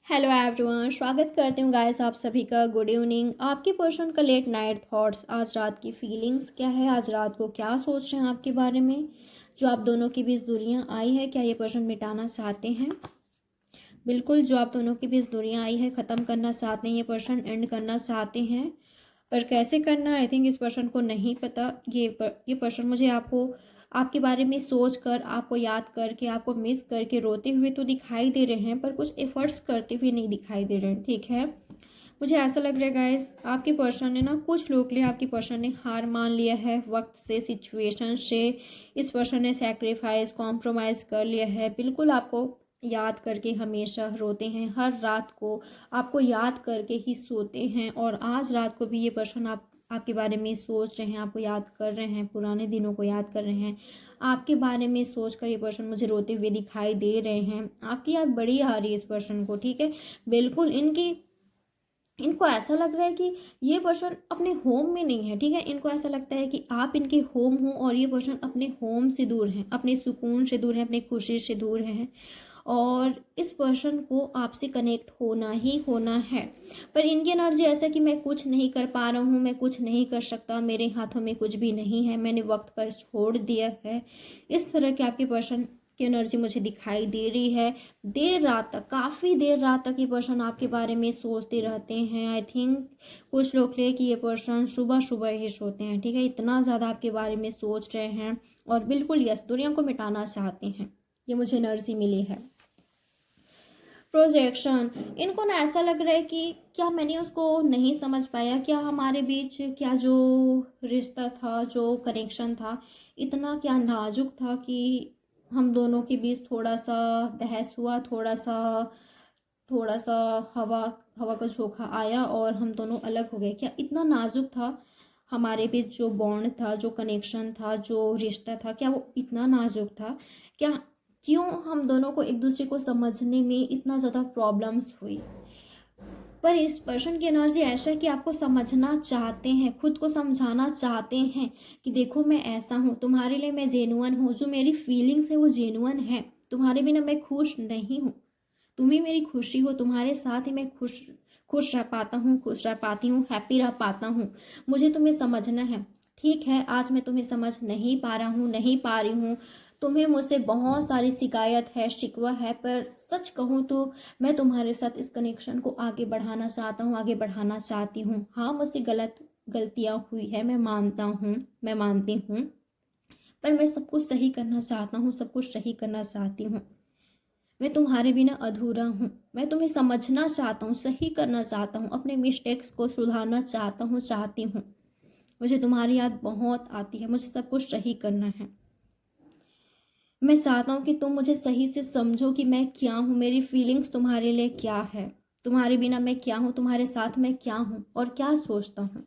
Hello everyone, स्वागत करती हूँ गाइस आप सभी का। Good evening. आपके पर्सन का लेट नाइट थॉट्स, आज रात की फीलिंग्स क्या है, आज रात को क्या सोच रहे हैं आपके बारे में, जो आप दोनों के बीच दूरियां आई है, क्या ये पर्सन मिटाना चाहते हैं? बिल्कुल, जो आप दोनों के बीच दूरियां आई है ख़त्म करना चाहते हैं, ये पर्सन एंड करना चाहते हैं। पर कैसे करना, आई थिंक इस पर्सन को नहीं पता। ये पर्सन मुझे आपके बारे में सोच कर, आपको याद करके, आपको मिस करके रोते हुए तो दिखाई दे रहे हैं, पर कुछ एफर्ट्स करते हुए नहीं दिखाई दे रहे हैं। ठीक है, मुझे ऐसा लग रहा है गाइस, आपके पर्सन ने ना, कुछ लोग के लिए आपके पर्सन ने हार मान लिया है वक्त से, सिचुएशन से। इस पर्सन ने सैक्रिफाइस, कॉम्प्रोमाइज़ कर लिया है। बिल्कुल आपको याद करके हमेशा रोते हैं, हर रात को आपको याद करके ही सोते हैं। और आज रात को भी ये पर्सन आपके बारे में सोच रहे हैं, आपको याद कर रहे हैं, पुराने दिनों को याद कर रहे हैं। आपके बारे में सोच कर ये पर्सन मुझे रोते हुए दिखाई दे रहे हैं। आपकी याद बड़ी आ रही है इस पर्सन को। ठीक है, बिल्कुल इनको ऐसा लग रहा है कि ये पर्सन अपने होम में नहीं है। ठीक है, इनको ऐसा लगता है कि आप इनके होम हो और ये पर्सन अपने होम से दूर हैं, अपने सुकून से दूर हैं, अपने खुशी से दूर हैं। और इस पर्सन को आपसे कनेक्ट होना ही होना है। पर इनकी एनर्जी ऐसा कि मैं कुछ नहीं कर पा रहा हूँ, मैं कुछ नहीं कर सकता, मेरे हाथों में कुछ भी नहीं है, मैंने वक्त पर छोड़ दिया है। इस तरह के आपके पर्सन की एनर्जी मुझे दिखाई दे रही है। देर रात तक, काफ़ी देर रात तक ये पर्सन आपके बारे में सोचते रहते हैं। आई थिंक कुछ लोग ले कि ये पर्सन सुबह सुबह ही सोते हैं। ठीक है, इतना ज़्यादा आपके बारे में सोच रहे हैं और बिल्कुल यस, दुनिया को मिटाना चाहते हैं। ये मुझे एनर्जी मिली है। प्रोजेक्शन, इनको ना ऐसा लग रहा है कि क्या मैंने उसको नहीं समझ पाया, क्या हमारे बीच क्या जो रिश्ता था, जो कनेक्शन था, इतना क्या नाजुक था कि हम दोनों के बीच थोड़ा सा बहस हुआ, थोड़ा सा हवा हवा का झोंका आया और हम दोनों अलग हो गए। क्या इतना नाजुक था हमारे बीच जो बॉन्ड था, जो कनेक्शन था, जो रिश्ता था, क्या वो इतना नाजुक था? क्या क्यों हम दोनों को एक दूसरे को समझने में इतना ज़्यादा प्रॉब्लम्स हुई? पर इस पर्सन की एनर्जी ऐसा है कि आपको समझना चाहते हैं, खुद को समझाना चाहते हैं कि देखो मैं ऐसा हूँ, तुम्हारे लिए मैं जेन्युइन हूँ, जो मेरी फीलिंग्स है वो जेन्युइन है, तुम्हारे बिना मैं खुश नहीं हूँ, तुम ही मेरी खुशी हो, तुम्हारे साथ ही मैं खुश खुश रह पाता हूँ, खुश रह पाती हूँ, हैप्पी रह पाता हूँ। मुझे तुम्हें समझना है। ठीक है, आज मैं तुम्हें समझ नहीं पा रहा हूँ, नहीं पा रही हूँ। तुम्हें मुझसे बहुत सारी शिकायत है, शिकवा है, पर सच कहूँ तो मैं तुम्हारे साथ इस कनेक्शन को आगे बढ़ाना चाहता हूँ, आगे बढ़ाना चाहती हूँ। हाँ, मुझसे गलतियाँ हुई है, मैं मानता हूँ, मैं मानती हूँ, पर मैं सब कुछ सही करना चाहता हूँ, सब कुछ सही करना चाहती हूँ। मैं तुम्हारे बिना अधूरा हूँ। मैं तुम्हें समझना चाहता हूँ, सही करना चाहता हूँ, अपने मिस्टेक्स को सुधारना चाहता हूँ, चाहती हूँ। मुझे तुम्हारी याद बहुत आती है, मुझे सब कुछ सही करना है। मैं चाहता हूँ कि तुम मुझे सही से समझो कि मैं क्या हूँ, मेरी फीलिंग्स तुम्हारे लिए क्या है, तुम्हारे बिना मैं क्या हूँ, तुम्हारे साथ मैं क्या हूँ और क्या सोचता हूँ।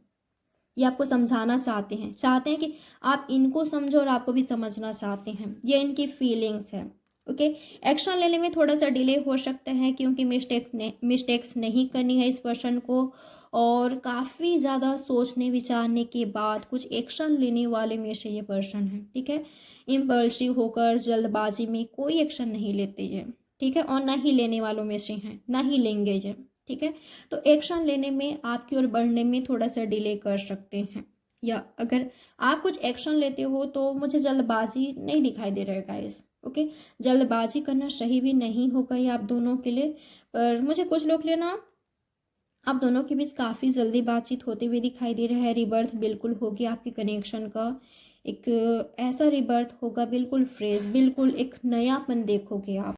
ये आपको समझाना चाहते हैं कि आप इनको समझो और आपको भी समझना चाहते हैं। ये इनकी फीलिंग्स है। ओके, एक्शन लेने में थोड़ा सा डिले हो सकता है क्योंकि मिस्टेक्स नहीं करनी है इस पर्सन को, और काफ़ी ज़्यादा सोचने विचारने के बाद कुछ एक्शन लेने वाले में से ये पर्सन है। ठीक है, इम्पल्सिव होकर जल्दबाजी में कोई एक्शन नहीं लेते ये। ठीक है, और ना ही लेने वालों में से हैं, ना ही लेंगे ये। ठीक है, तो एक्शन लेने में, आपकी ओर बढ़ने में थोड़ा सा डिले कर सकते हैं, या अगर आप कुछ एक्शन लेते हो तो मुझे जल्दबाजी नहीं दिखाई दे रहा है गाइस। ओके, जल्दबाजी करना सही भी नहीं होगा ये आप दोनों के लिए। पर मुझे कुछ लोग लिए ना, आप दोनों के बीच काफ़ी जल्दी बातचीत होते हुए दिखाई दे रहा है। रिबर्थ बिल्कुल होगी आपके कनेक्शन का, एक ऐसा रिबर्थ होगा बिल्कुल फ्रेश, बिल्कुल एक नयापन देखोगे आप।